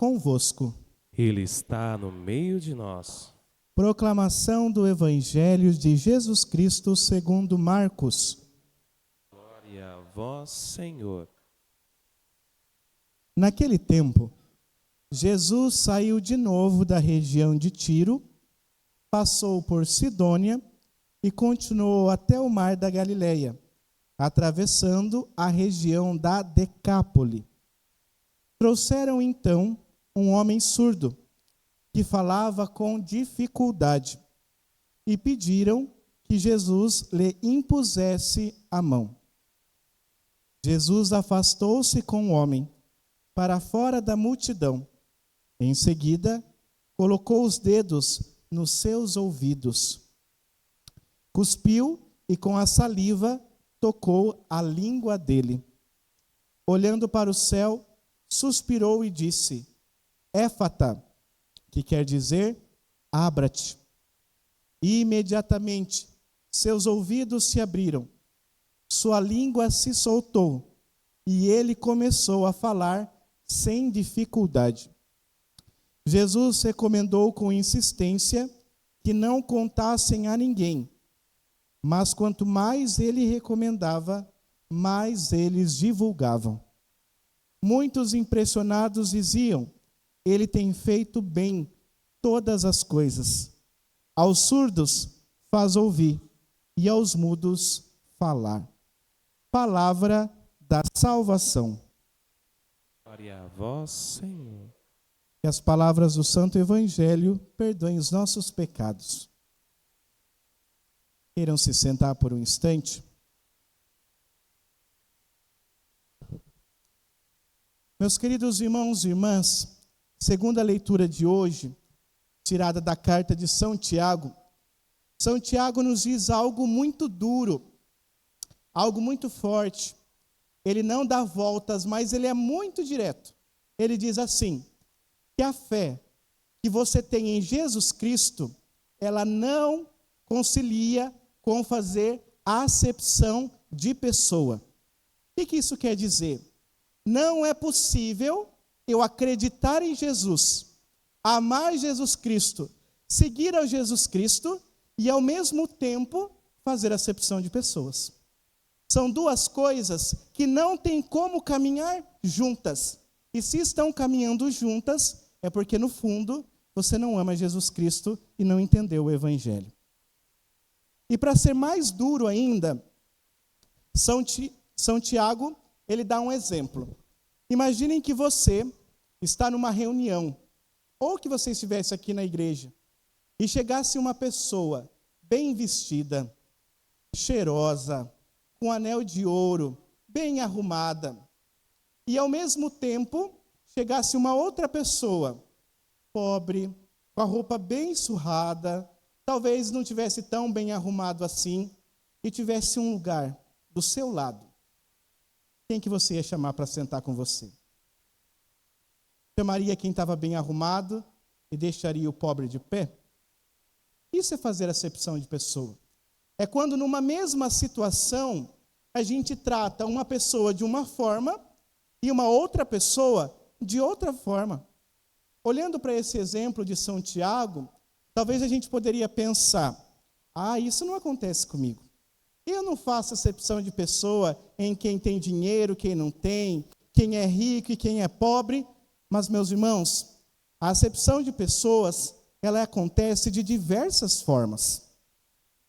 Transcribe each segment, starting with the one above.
convosco. Ele está no meio de nós. Proclamação do Evangelho de Jesus Cristo segundo Marcos. Glória a vós, Senhor. Naquele tempo, Jesus saiu de novo da região de Tiro, passou por Sidônia e continuou até o mar da Galileia, atravessando a região da Decápole. Trouxeram então um homem surdo, que falava com dificuldade, e pediram que Jesus lhe impusesse a mão. Jesus afastou-se com o homem para fora da multidão. Em seguida, colocou os dedos nos seus ouvidos. Cuspiu e com a saliva tocou a língua dele. Olhando para o céu, suspirou e disse: Éfata, que quer dizer, abra-te. E imediatamente seus ouvidos se abriram, sua língua se soltou, e ele começou a falar sem dificuldade. Jesus recomendou com insistência que não contassem a ninguém, mas quanto mais ele recomendava, mais eles divulgavam. Muitos impressionados diziam: Ele tem feito bem todas as coisas. Aos surdos faz ouvir, e aos mudos falar. Palavra da salvação. Glória a vós, Senhor. Que as palavras do Santo Evangelho perdoem os nossos pecados. Queiram se sentar por um instante. Meus queridos irmãos e irmãs, segundo a leitura de hoje, tirada da carta de São Tiago nos diz algo muito duro, algo muito forte. Ele não dá voltas, mas ele é muito direto. Ele diz assim, que a fé que você tem em Jesus Cristo, ela não concilia com fazer acepção de pessoa. O que isso quer dizer? Não é possível eu acreditar em Jesus, amar Jesus Cristo, seguir a Jesus Cristo e ao mesmo tempo fazer acepção de pessoas. São duas coisas que não tem como caminhar juntas. E se estão caminhando juntas, é porque no fundo você não ama Jesus Cristo e não entendeu o Evangelho. E para ser mais duro ainda, São Tiago, ele dá um exemplo. Imaginem que você está numa reunião, ou que você estivesse aqui na igreja, e chegasse uma pessoa bem vestida, cheirosa, com anel de ouro, bem arrumada, e ao mesmo tempo chegasse uma outra pessoa, pobre, com a roupa bem surrada, talvez não tivesse tão bem arrumado assim, e tivesse um lugar do seu lado. Quem que você ia chamar para sentar com você? Chamaria quem estava bem arrumado e deixaria o pobre de pé? Isso é fazer acepção de pessoa. É quando numa mesma situação a gente trata uma pessoa de uma forma e uma outra pessoa de outra forma. Olhando para esse exemplo de São Tiago, talvez a gente poderia pensar: isso não acontece comigo. Eu não faço acepção de pessoa em quem tem dinheiro, quem não tem, quem é rico e quem é pobre. Mas, meus irmãos, a acepção de pessoas, ela acontece de diversas formas.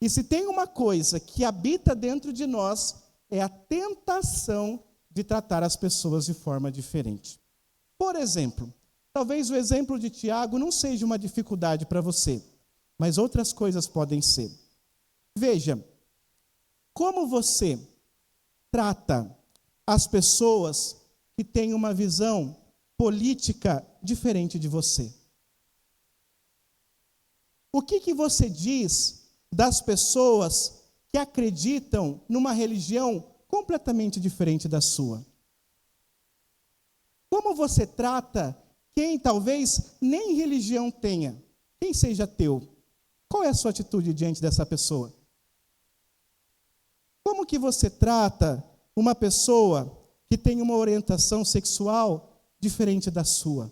E se tem uma coisa que habita dentro de nós, é a tentação de tratar as pessoas de forma diferente. Por exemplo, talvez o exemplo de Tiago não seja uma dificuldade para você, mas outras coisas podem ser. Veja, como você trata as pessoas que têm uma visão política diferente de você? O que você diz das pessoas que acreditam numa religião completamente diferente da sua? Como você trata quem talvez nem religião tenha, quem seja ateu? Qual é a sua atitude diante dessa pessoa? Como que você trata uma pessoa que tem uma orientação sexual diferente da sua?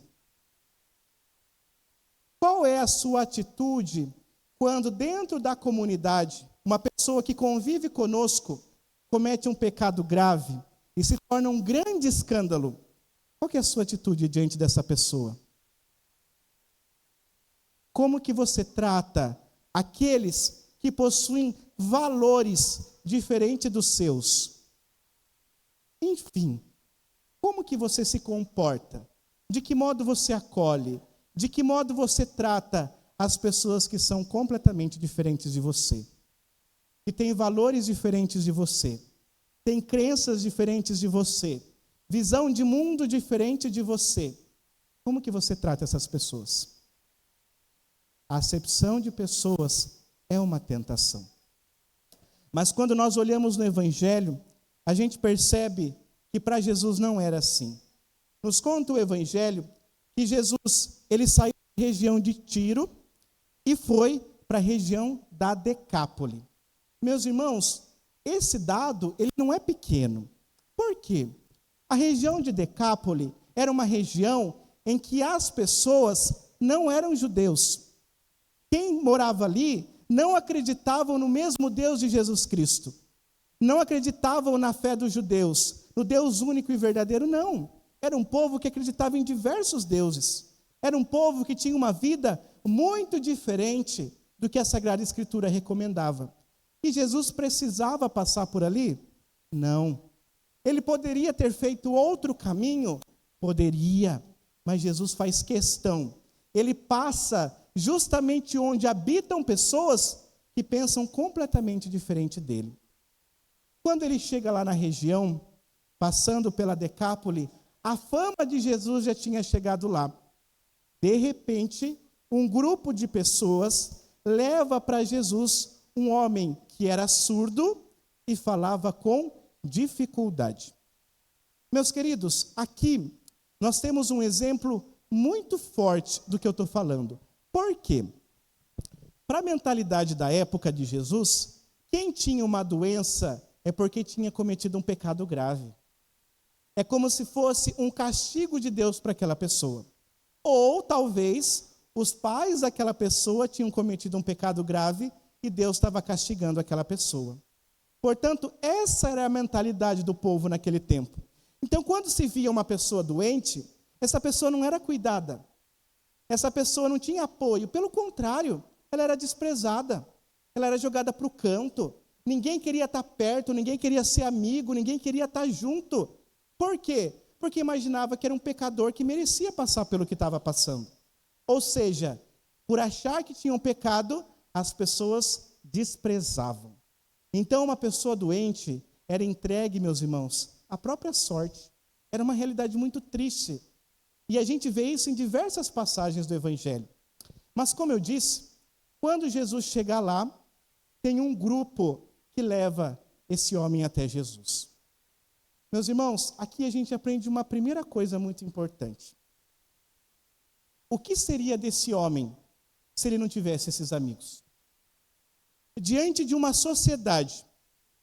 qual é a sua atitude quando dentro da comunidade, uma pessoa que convive conosco comete um pecado grave e se torna um grande escândalo? Qual que é a sua atitude diante dessa pessoa? Como que você trata aqueles que possuem valores diferentes dos seus? Enfim, como que você se comporta? De que modo você acolhe? De que modo você trata as pessoas que são completamente diferentes de você? Que têm valores diferentes de você? Têm crenças diferentes de você? Visão de mundo diferente de você? Como que você trata essas pessoas? A acepção de pessoas é uma tentação. Mas quando nós olhamos no Evangelho, a gente percebe que para Jesus não era assim. Nos conta o Evangelho que Jesus, ele saiu da região de Tiro e foi para a região da Decápole. Meus irmãos, esse dado, ele não é pequeno. Por quê? A região de Decápole era uma região em que as pessoas não eram judeus. Quem morava ali não acreditavam no mesmo Deus de Jesus Cristo. Não acreditavam na fé dos judeus, no Deus único e verdadeiro, não. Era um povo que acreditava em diversos deuses. Era um povo que tinha uma vida muito diferente do que a Sagrada Escritura recomendava. E Jesus precisava passar por ali? Não. Ele poderia ter feito outro caminho? Poderia. Mas Jesus faz questão. Ele passa justamente onde habitam pessoas que pensam completamente diferente dele. Quando ele chega lá na região, passando pela Decápole, a fama de Jesus já tinha chegado lá. De repente, um grupo de pessoas leva para Jesus um homem que era surdo e falava com dificuldade. Meus queridos, aqui nós temos um exemplo muito forte do que eu estou falando. Por quê? Para a mentalidade da época de Jesus, quem tinha uma doença é porque tinha cometido um pecado grave. É como se fosse um castigo de Deus para aquela pessoa. Ou talvez os pais daquela pessoa tinham cometido um pecado grave e Deus estava castigando aquela pessoa. Portanto, essa era a mentalidade do povo naquele tempo. Então, quando se via uma pessoa doente, essa pessoa não era cuidada. Essa pessoa não tinha apoio. Pelo contrário, ela era desprezada. Ela era jogada para o canto. Ninguém queria estar perto, ninguém queria ser amigo, ninguém queria estar junto. Por quê? Porque imaginava que era um pecador que merecia passar pelo que estava passando. Ou seja, por achar que tinham pecado, as pessoas desprezavam. Então, uma pessoa doente era entregue, meus irmãos, à própria sorte. Era uma realidade muito triste. E a gente vê isso em diversas passagens do Evangelho. Mas, como eu disse, quando Jesus chegar lá, tem um grupo que leva esse homem até Jesus. Meus irmãos, aqui a gente aprende uma primeira coisa muito importante. O que seria desse homem se ele não tivesse esses amigos? Diante de uma sociedade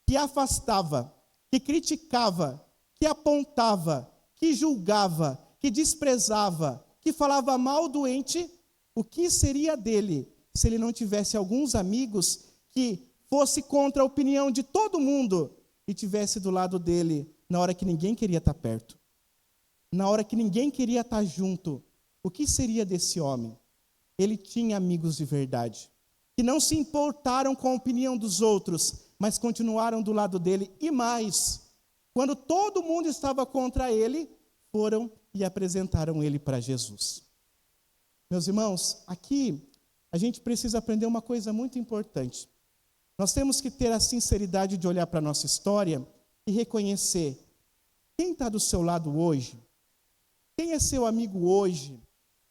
que afastava, que criticava, que apontava, que julgava, que desprezava, que falava mal do doente, o que seria dele se ele não tivesse alguns amigos que fosse contra a opinião de todo mundo e tivesse do lado dele na hora que ninguém queria estar perto, na hora que ninguém queria estar junto? O que seria desse homem? Ele tinha amigos de verdade, que não se importaram com a opinião dos outros, mas continuaram do lado dele. E mais, quando todo mundo estava contra ele, foram e apresentaram ele para Jesus. Meus irmãos, aqui a gente precisa aprender uma coisa muito importante. Nós temos que ter a sinceridade de olhar para a nossa história e reconhecer quem está do seu lado hoje, quem é seu amigo hoje,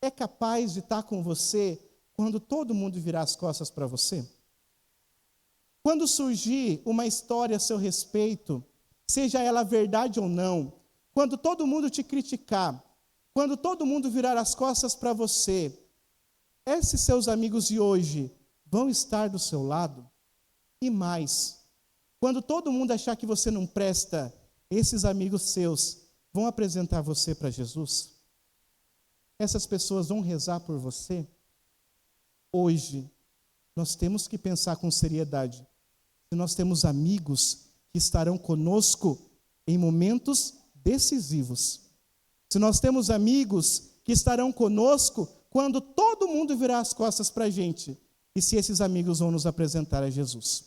é capaz de estar com você quando todo mundo virar as costas para você? Quando surgir uma história a seu respeito, seja ela verdade ou não, quando todo mundo te criticar, quando todo mundo virar as costas para você, esses seus amigos de hoje vão estar do seu lado? E mais, quando todo mundo achar que você não presta, esses amigos seus vão apresentar você para Jesus? Essas pessoas vão rezar por você? hoje, nós temos que pensar com seriedade. Se nós temos amigos que estarão conosco em momentos decisivos. Se nós temos amigos que estarão conosco quando todo mundo virar as costas para a gente. E se esses amigos vão nos apresentar a Jesus.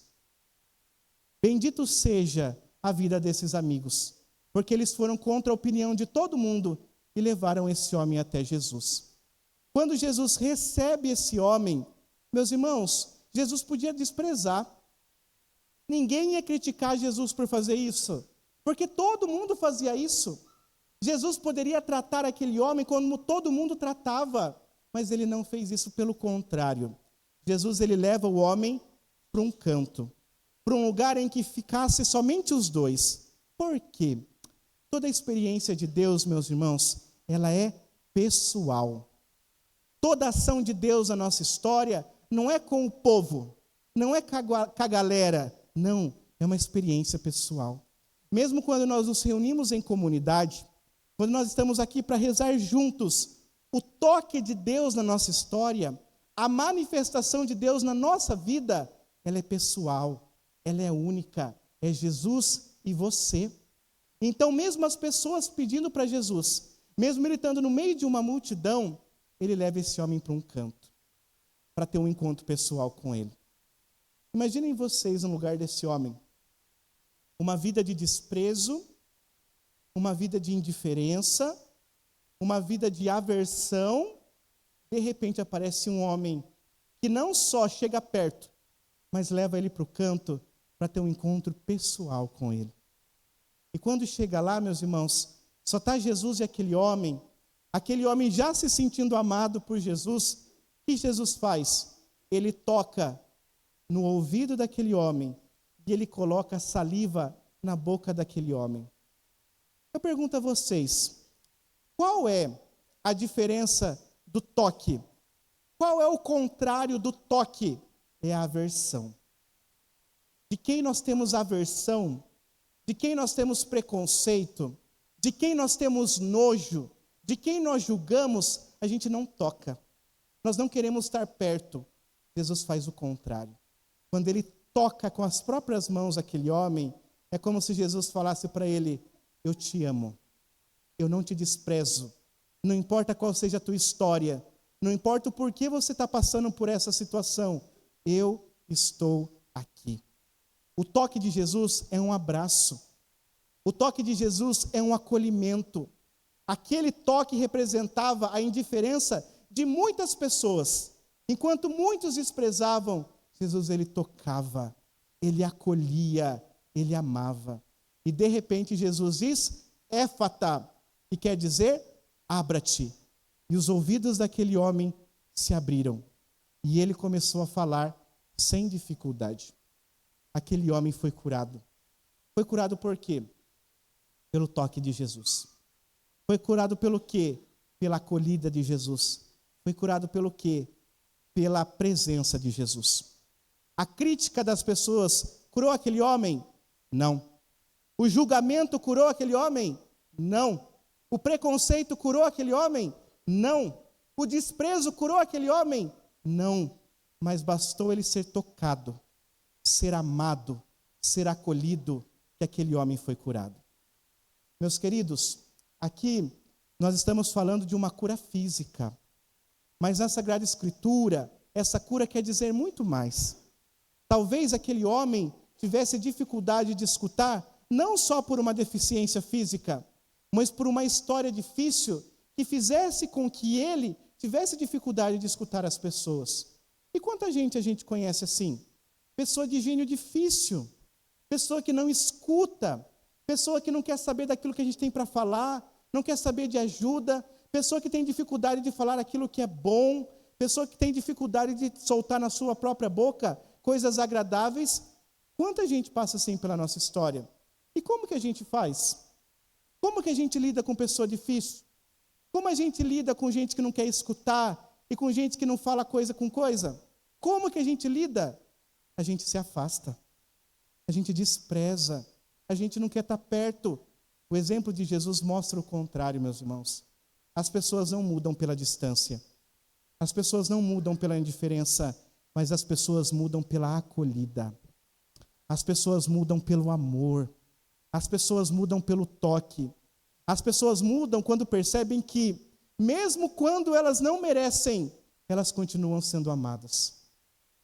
Bendito seja a vida desses amigos, porque eles foram contra a opinião de todo mundo e levaram esse homem até Jesus. Quando Jesus recebe esse homem, meus irmãos, Jesus podia desprezar. Ninguém ia criticar Jesus por fazer isso, porque todo mundo fazia isso. Jesus poderia tratar aquele homem como todo mundo tratava, mas ele não fez isso, pelo contrário. Jesus, ele leva o homem para um canto, para um lugar em que ficasse somente os dois. Por quê? Toda a experiência de Deus, meus irmãos, ela é pessoal. Toda a ação de Deus na nossa história não é com o povo, não é com a galera, não, é uma experiência pessoal. Mesmo quando nós nos reunimos em comunidade, quando nós estamos aqui para rezar juntos, o toque de Deus na nossa história, a manifestação de Deus na nossa vida, ela é pessoal, ela é única, é Jesus e você. Então, mesmo as pessoas pedindo para Jesus, mesmo ele estando no meio de uma multidão, ele leva esse homem para um canto, para ter um encontro pessoal com ele. Imaginem vocês no lugar desse homem, uma vida de desprezo, uma vida de indiferença, uma vida de aversão. De repente aparece um homem que não só chega perto, mas leva ele para o canto para ter um encontro pessoal com ele. E quando chega lá, meus irmãos, só está Jesus e aquele homem já se sentindo amado por Jesus. O que Jesus faz? Ele toca no ouvido daquele homem e ele coloca saliva na boca daquele homem. Eu pergunto a vocês, qual é a diferença do toque? Qual é o contrário do toque? É a aversão. De quem nós temos aversão, de quem nós temos preconceito, de quem nós temos nojo, de quem nós julgamos, a gente não toca. Nós não queremos estar perto. Jesus faz o contrário. Quando ele toca com as próprias mãos aquele homem, é como se Jesus falasse para ele: eu te amo, eu não te desprezo, não importa qual seja a tua história, não importa o porquê você está passando por essa situação, eu estou aqui. O toque de Jesus é um abraço, o toque de Jesus é um acolhimento. Aquele toque representava a indiferença de muitas pessoas. Enquanto muitos desprezavam, Jesus, ele tocava, ele acolhia, ele amava. E de repente Jesus diz, éfata, que quer dizer, abra-te. E os ouvidos daquele homem se abriram. E ele começou a falar sem dificuldade. Aquele homem foi curado. Foi curado por quê? Pelo toque de Jesus. Foi curado pelo quê? Pela acolhida de Jesus. Foi curado pelo quê? Pela presença de Jesus. A crítica das pessoas curou aquele homem? Não. O julgamento curou aquele homem? Não. O preconceito curou aquele homem? Não. O desprezo curou aquele homem? Não. Mas bastou ele ser tocado, ser amado, ser acolhido, que aquele homem foi curado. Meus queridos, aqui nós estamos falando de uma cura física, mas na Sagrada Escritura, essa cura quer dizer muito mais. Talvez aquele homem tivesse dificuldade de escutar, não só por uma deficiência física, mas por uma história difícil que fizesse com que ele tivesse dificuldade de escutar as pessoas. E quanta gente a gente conhece assim? Pessoa de gênio difícil, pessoa que não escuta, pessoa que não quer saber daquilo que a gente tem para falar, não quer saber de ajuda, pessoa que tem dificuldade de falar aquilo que é bom, pessoa que tem dificuldade de soltar na sua própria boca coisas agradáveis. Quanta gente passa assim pela nossa história? E como que a gente faz? Como que a gente lida com pessoa difícil? Como a gente lida com gente que não quer escutar e com gente que não fala coisa com coisa? Como que a gente lida? A gente se afasta, a gente despreza, a gente não quer estar perto. O exemplo de Jesus mostra o contrário, meus irmãos. As pessoas não mudam pela distância. As pessoas não mudam pela indiferença, mas as pessoas mudam pela acolhida. As pessoas mudam pelo amor. As pessoas mudam pelo toque. As pessoas mudam quando percebem que, mesmo quando elas não merecem, elas continuam sendo amadas.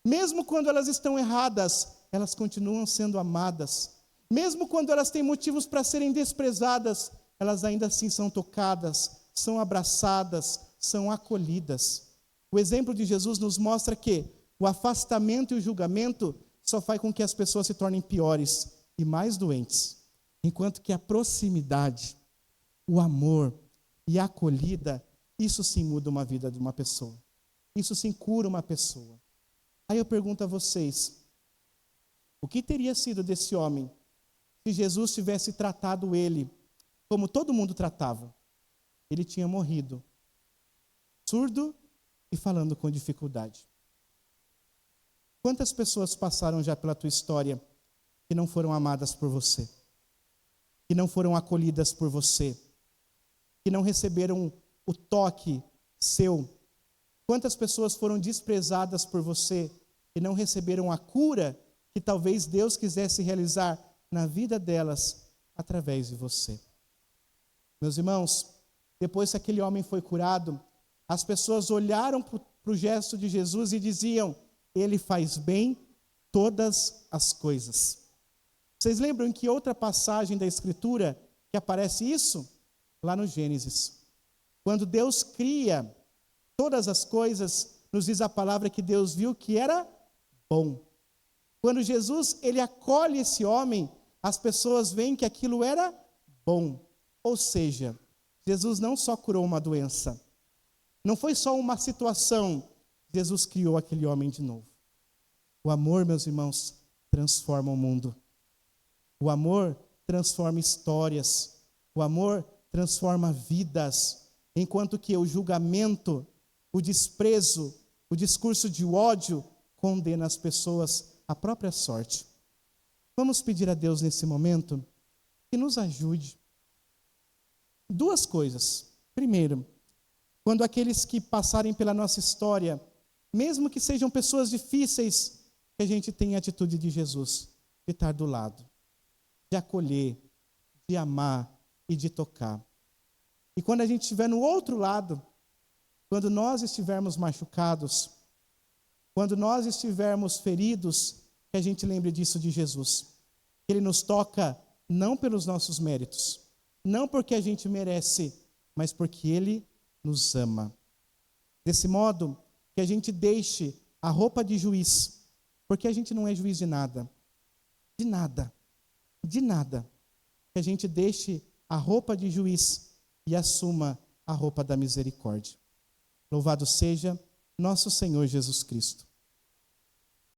Mesmo quando elas estão erradas, elas continuam sendo amadas. Mesmo quando elas têm motivos para serem desprezadas, elas ainda assim são tocadas, são abraçadas, são acolhidas. O exemplo de Jesus nos mostra que o afastamento e o julgamento só faz com que as pessoas se tornem piores e mais doentes, enquanto que a proximidade, o amor e a acolhida, isso sim muda uma vida de uma pessoa. Isso sim cura uma pessoa. Aí eu pergunto a vocês, o que teria sido desse homem se Jesus tivesse tratado ele como todo mundo tratava? Ele tinha morrido, surdo e falando com dificuldade. Quantas pessoas passaram já pela tua história que não foram amadas por você? Que não foram acolhidas por você? Que não receberam o toque seu? Quantas pessoas foram desprezadas por você e não receberam a cura que talvez Deus quisesse realizar na vida delas através de você? Meus irmãos, depois que aquele homem foi curado, as pessoas olharam para o gesto de Jesus e diziam: ele faz bem todas as coisas. Vocês lembram em que outra passagem da Escritura que aparece isso? Lá no Gênesis. Quando Deus cria todas as coisas, nos diz a palavra que Deus viu que era bom. Quando Jesus, ele acolhe esse homem, as pessoas veem que aquilo era bom. Ou seja, Jesus não só curou uma doença, não foi só uma situação, Jesus criou aquele homem de novo. O amor, meus irmãos, transforma o mundo. O amor transforma histórias. O amor transforma vidas. Enquanto que o julgamento, o desprezo, o discurso de ódio condena as pessoas à própria sorte. Vamos pedir a Deus nesse momento que nos ajude. Duas coisas. Primeiro, quando aqueles que passarem pela nossa história, mesmo que sejam pessoas difíceis, que a gente tenha a atitude de Jesus, de estar do lado, de acolher, de amar e de tocar. E quando a gente estiver no outro lado, quando nós estivermos machucados, quando nós estivermos feridos, que a gente lembre disso de Jesus. Ele nos toca não pelos nossos méritos, não porque a gente merece, mas porque Ele nos ama. Desse modo, que a gente deixe a roupa de juiz, porque a gente não é juiz de nada. De nada. De nada. Que a gente deixe a roupa de juiz e assuma a roupa da misericórdia. Louvado seja nosso Senhor Jesus Cristo.